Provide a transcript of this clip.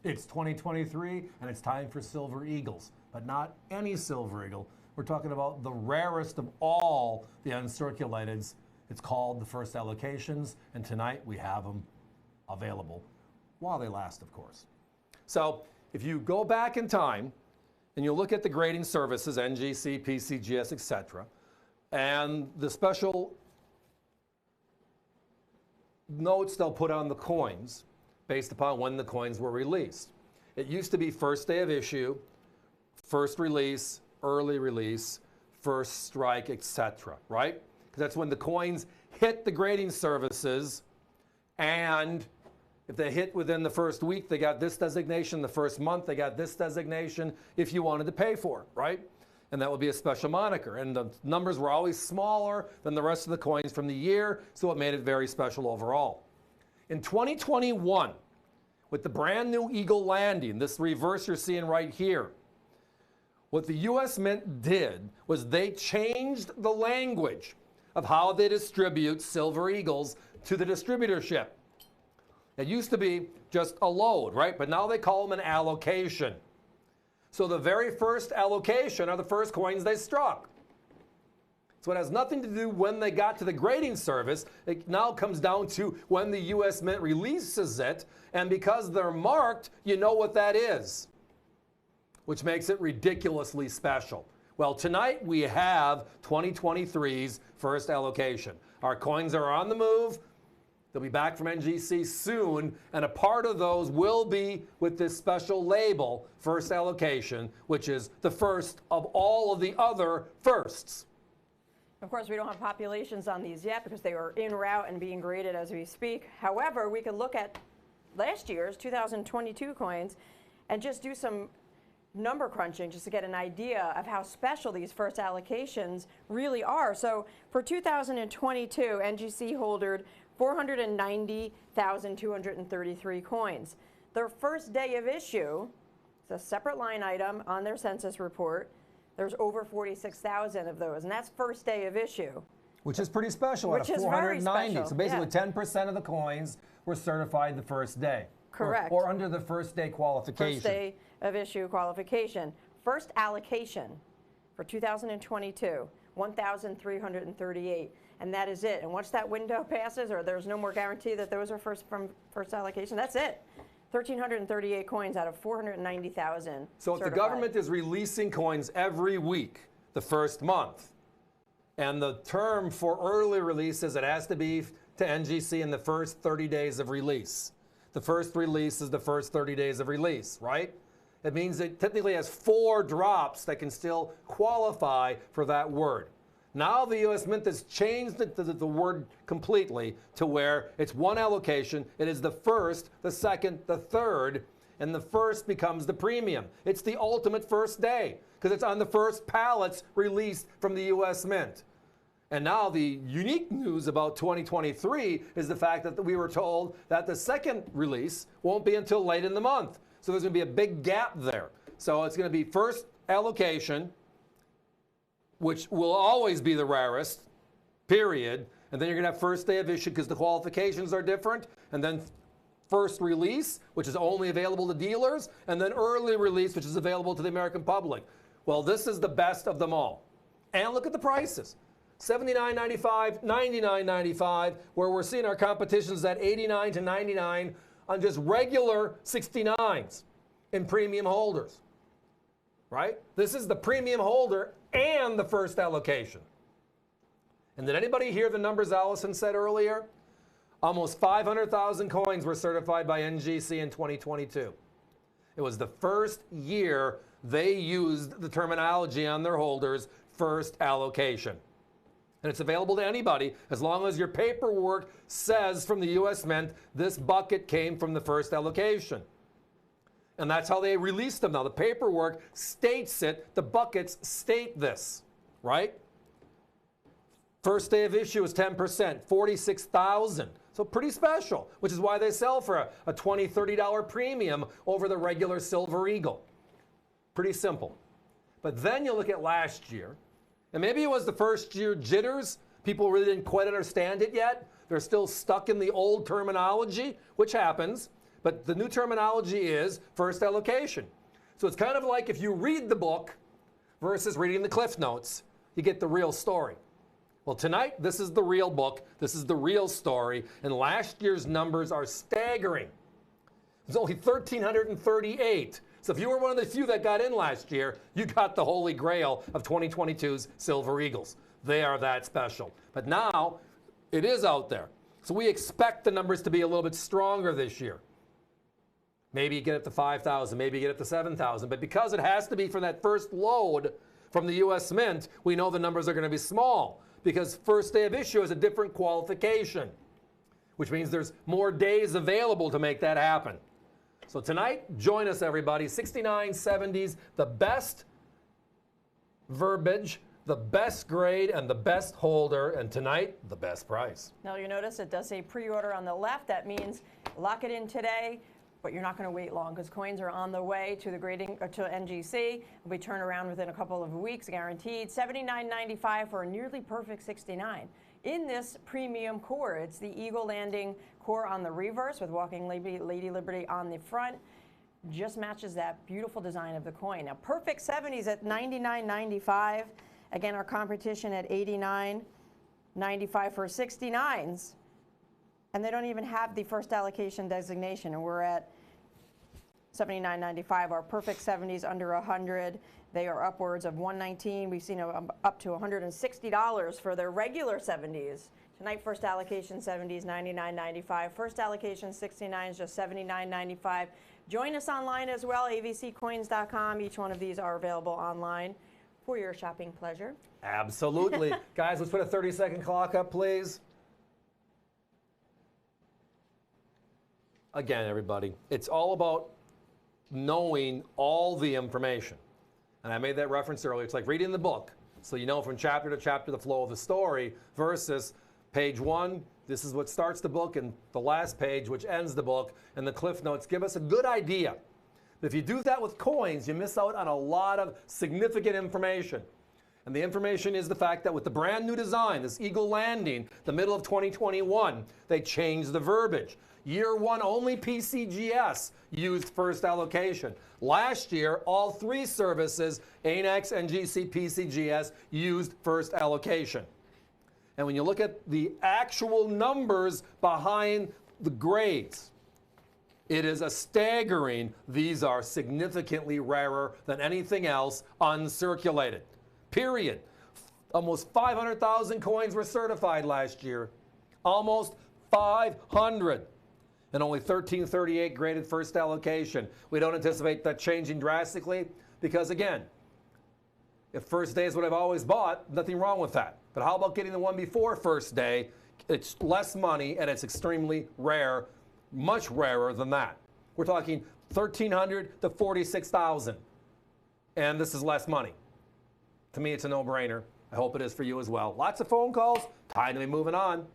It's 2023, and it's time for Silver Eagles, but not any Silver Eagle. We're talking about the rarest of all the uncirculateds. It's called the first allocations, and tonight we have them available while they last, of course. So if you go back in time and you look at the grading services, NGC, PCGS, etc., and the special notes they'll put on the coins based upon when the coins were released. It used to be first day of issue, first release, early release, first strike, etc., right? Because that's when the coins hit the grading services, and if they hit within the first week, they got this designation. The first month, they got this designation if you wanted to pay for it, right? And that would be a special moniker. And the numbers were always smaller than the rest of the coins from the year, so it made it very special overall. In 2021, with the brand new Eagle landing, this reverse you're seeing right here, what the U.S. Mint did was they changed the language of how they distribute Silver Eagles to the distributorship. It used to be just a load, right? But now they call them an allocation. So the very first allocation are the first coins they struck. So it has nothing to do when they got to the grading service. It now comes down to when the U.S. Mint releases it, and because they're marked, you know what that is, which makes it ridiculously special. Well, tonight we have 2023's first allocation. Our coins are on the move. They'll be back from NGC soon, and a part of those will be with this special label, first allocation, which is the first of all of the other firsts. Of course, we don't have populations on these yet because they are en route and being graded as we speak. However, we can look at last year's 2022 coins and just do some number crunching just to get an idea of how special these first allocations really are. So for 2022, NGC holdered 490,233 coins. Their first day of issue, it's a separate line item on their census report. There's over 46,000 of those, and that's first day of issue. Which is pretty special. Which is very special. So basically 10% of the coins were certified the first day. Correct. Or under the first day qualification. First day of issue qualification. First allocation for 2022, 1,338. And that is it. And once that window passes, or there's no more guarantee that those are first allocation, that's it. 1,338 coins out of 490,000. So if the government is releasing coins every week, the first month, and the term for early release is it has to be to NGC in the first 30 days of release. The first release is the first 30 days of release, right? It means it technically has 4 drops that can still qualify for that word. Now the U.S. Mint has changed the word completely to where it's one allocation. It is the first, the second, the third, and the first becomes the premium. It's the ultimate first day because it's on the first pallets released from the U.S. Mint. And now the unique news about 2023 is the fact that we were told that the second release won't be until late in the month. So there's going to be a big gap there. So it's going to be first allocation, which will always be the rarest, period. And then you're going to have first day of issue because the qualifications are different. And then first release, which is only available to dealers. And then early release, which is available to the American public. Well, this is the best of them all. And look at the prices. $79.95, $99.95, where we're seeing our competitions at $89 to $99 on just regular 69s in premium holders. Right? This is the premium holder and the first allocation. And did anybody hear the numbers Allison said earlier? Almost 500,000 coins were certified by NGC in 2022. It was the first year they used the terminology on their holders, first allocation. And it's available to anybody as long as your paperwork says from the U.S. Mint, this bucket came from the first allocation. And that's how they release them now. The paperwork states it. The buckets state this, right? First day of issue is 10%, 46,000. So pretty special, which is why they sell for a $20, $30 premium over the regular Silver Eagle. Pretty simple. But then you look at last year, and maybe it was the first year jitters. People really didn't quite understand it yet. They're still stuck in the old terminology, which happens. But the new terminology is first allocation. So it's kind of like if you read the book versus reading the Cliff Notes, you get the real story. Well, tonight, this is the real book. This is the real story. And last year's numbers are staggering. There's only 1,338. So if you were one of the few that got in last year, you got the holy grail of 2022's Silver Eagles. They are that special. But now, it is out there. So we expect the numbers to be a little bit stronger this year. Maybe you get it to 5,000, maybe you get it to 7,000. But because it has to be for that first load from the U.S. Mint, we know the numbers are going to be small because first day of issue is a different qualification, which means there's more days available to make that happen. So tonight, join us, everybody. 6970s, the best verbiage, the best grade, and the best holder, and tonight, the best price. Now you notice it does say pre-order on the left. That means lock it in today, but you're not going to wait long because coins are on the way to the grading to NGC. Will be turned around within a couple of weeks, guaranteed. $79.95 for a nearly perfect 69. In this premium core, it's the Eagle Landing core on the reverse with Walking Lady Liberty on the front. Just matches that beautiful design of the coin. Now, perfect 70s at $99.95. Again, our competition at $89.95 for 69s. And they don't even have the first allocation designation, and we're at $79.95. Our perfect 70s under 100. They are upwards of $119. We've seen up to $160 for their regular 70s. Tonight, first allocation 70s, $99.95. First allocation 69s, just $79.95. Join us online as well, avccoins.com. Each one of these are available online for your shopping pleasure. Absolutely. Guys, let's put a 30-second clock up, please. Again, everybody, it's all about knowing all the information. And I made that reference earlier. It's like reading the book. So you know from chapter to chapter the flow of the story versus page 1, this is what starts the book, and the last page, which ends the book, and the Cliff Notes give us a good idea. If you do that with coins, you miss out on a lot of significant information. And the information is the fact that with the brand new design, this Eagle Landing, the middle of 2021, they changed the verbiage. Year 1 only PCGS used first allocation. Last year, all 3 services, ANAX, NGC, PCGS, used first allocation. And when you look at the actual numbers behind the grades, it is a staggering, these are significantly rarer than anything else uncirculated. Period. Almost 500,000 coins were certified last year. Almost 500. And only 1,338 graded first allocation. We don't anticipate that changing drastically because, again, if first day is what I've always bought, nothing wrong with that. But how about getting the one before first day? It's less money and it's extremely rare, much rarer than that. We're talking 1,300 to 46,000. And this is less money. To me, it's a no-brainer. I hope it is for you as well. Lots of phone calls. Time to be moving on.